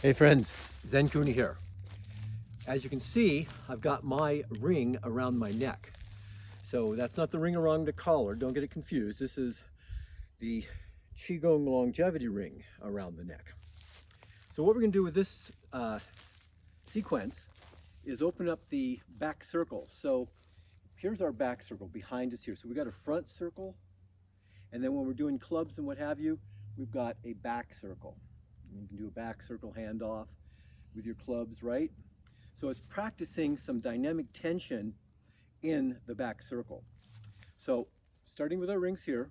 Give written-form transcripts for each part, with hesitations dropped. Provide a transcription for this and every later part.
Hey friends, ZenKahuna here. As you can see, I've got my ring around my neck. So that's not the ring around the collar, don't get it confused. This is the Qigong longevity ring around the neck. So what we're gonna do with this sequence is open up the back circle. So here's our back circle behind us here. So we got a front circle, and then when we're doing clubs and what have you, we've got a back circle. And you can do a back circle handoff with your clubs, right? So it's practicing some dynamic tension in the back circle. So starting with our rings here,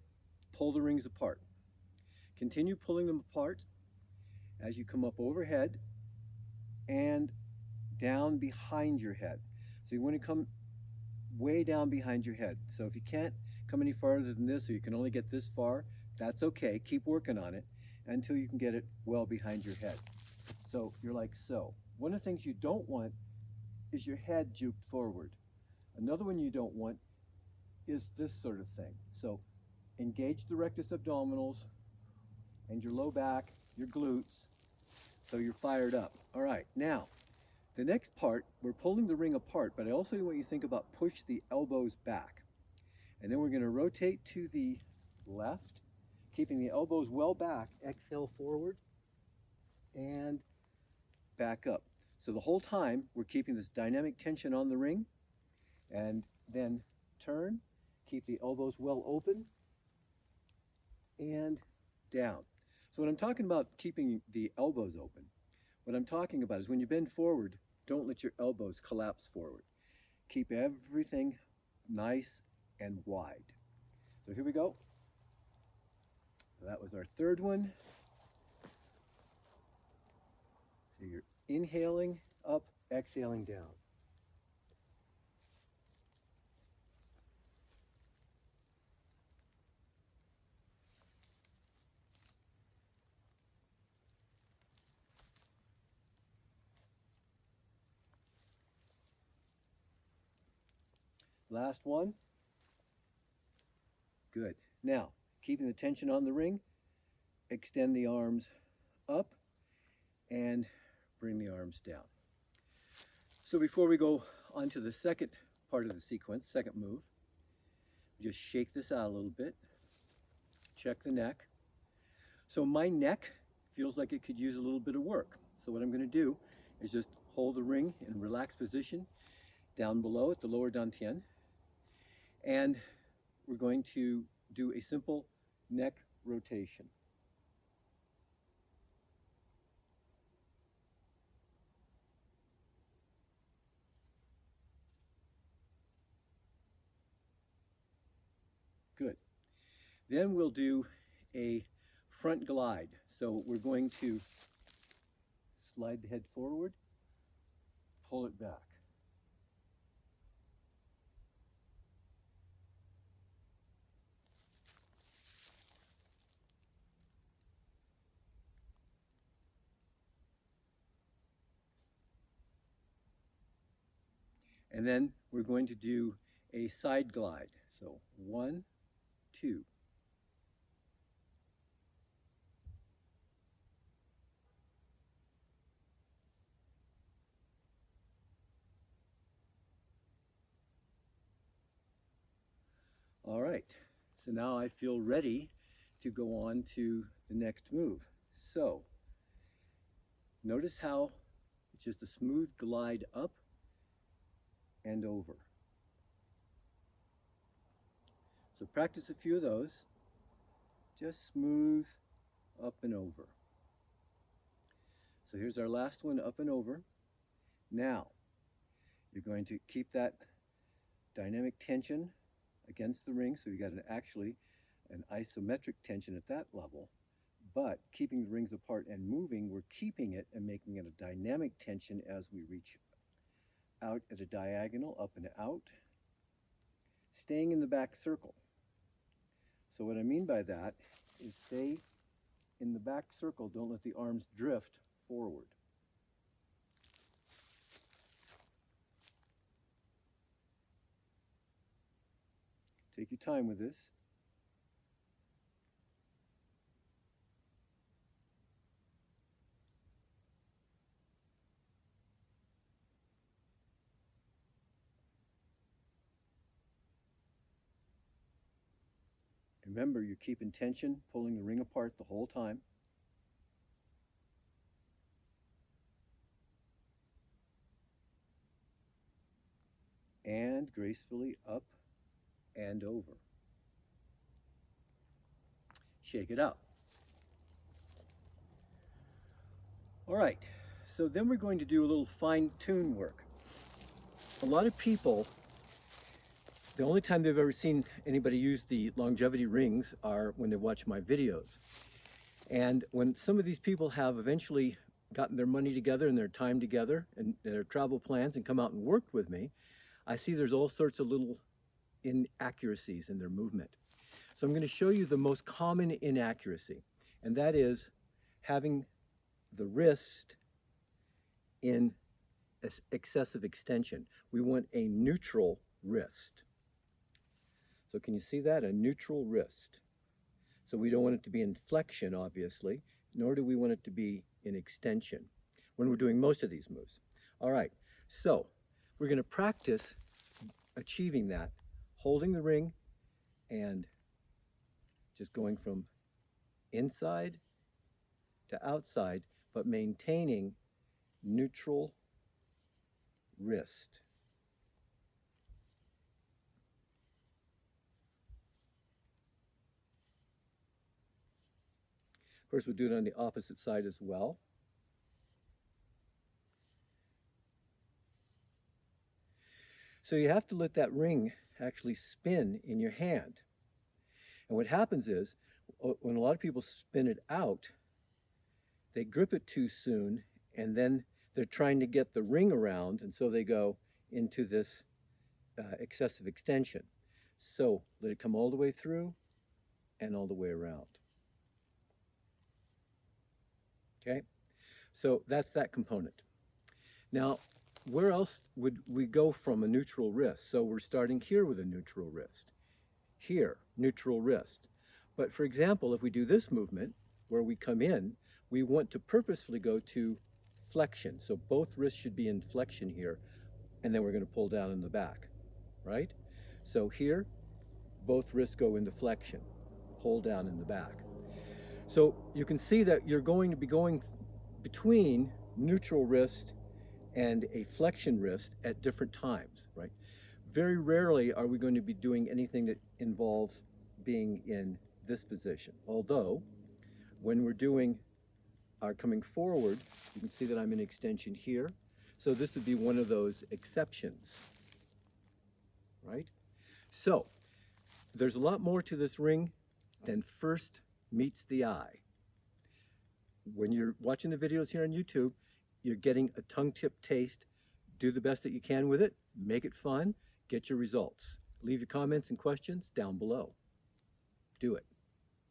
pull the rings apart. Continue pulling them apart as you come up overhead and down behind your head. So you want to come way down behind your head. So if you can't come any farther than this, or you can only get this far, that's okay. Keep working on it until you can get it well behind your head. So you're like so. One of the things you don't want is your head juked forward. Another one you don't want is this sort of thing. So engage the rectus abdominals and your low back, your glutes, so you're fired up. All right, now, the next part, we're pulling the ring apart, but I also want you to think about push the elbows back. And then we're gonna rotate to the left, keeping the elbows well back, exhale forward, and back up. So the whole time we're keeping this dynamic tension on the ring, and then turn, keep the elbows well open, and down. So when I'm talking about keeping the elbows open, what I'm talking about is when you bend forward, don't let your elbows collapse forward. Keep everything nice and wide. So here we go. So that was our third one. So you're inhaling up, exhaling down. Last one. Good. Now, keeping the tension on the ring, extend the arms up and bring the arms down. So before we go on to the second part of the sequence, second move, just shake this out a little bit. Check the neck. So my neck feels like it could use a little bit of work. So what I'm going to do is just hold the ring in a relaxed position down below at the lower dantian. And we're going to do a simple neck rotation. Good. Then we'll do a front glide. So we're going to slide the head forward, pull it back. And then we're going to do a side glide. So 1, 2. All right, so now I feel ready to go on to the next move. So notice how it's just a smooth glide up and over. So practice a few of those. Just smooth up and over. So here's our last one, up and over. Now, you're going to keep that dynamic tension against the ring, so you got actually an isometric tension at that level, but keeping the rings apart and moving, we're keeping it and making it a dynamic tension as we reach out at a diagonal, up and out, staying in the back circle. So what I mean by that is stay in the back circle, don't let the arms drift forward. Take your time with this. Remember, you're keeping tension, pulling the ring apart the whole time. And gracefully up and over. Shake it out. All right, so then we're going to do a little fine-tune work. A lot of people, the only time they've ever seen anybody use the longevity rings are when they watch my videos. And when some of these people have eventually gotten their money together and their time together and their travel plans and come out and worked with me, I see there's all sorts of little inaccuracies in their movement. So I'm going to show you the most common inaccuracy, and that is having the wrist in excessive extension. We want a neutral wrist. So can you see that? A neutral wrist. So we don't want it to be in flexion, obviously, nor do we want it to be in extension when we're doing most of these moves. All right, so we're going to practice achieving that, holding the ring and just going from inside to outside, but maintaining neutral wrist. Of course, we'll do it on the opposite side as well. So you have to let that ring actually spin in your hand. And what happens is, when a lot of people spin it out, they grip it too soon, and then they're trying to get the ring around, and so they go into this excessive extension. So let it come all the way through and all the way around. Okay, so that's that component. Now, where else would we go from a neutral wrist? So we're starting here with a neutral wrist. Here, neutral wrist. But for example, if we do this movement where we come in, we want to purposefully go to flexion. So both wrists should be in flexion here, and then we're going to pull down in the back, right? So here, both wrists go into flexion, pull down in the back. So you can see that you're going to be going between neutral wrist and a flexion wrist at different times, right? Very rarely are we going to be doing anything that involves being in this position. Although, when we're doing our coming forward, you can see that I'm in extension here. So this would be one of those exceptions, right? So, there's a lot more to this ring than first meets the eye. When you're watching the videos here on YouTube, you're getting a tongue-tip taste. Do the best that you can with it, make it fun, get your results. Leave your comments and questions down below. Do it.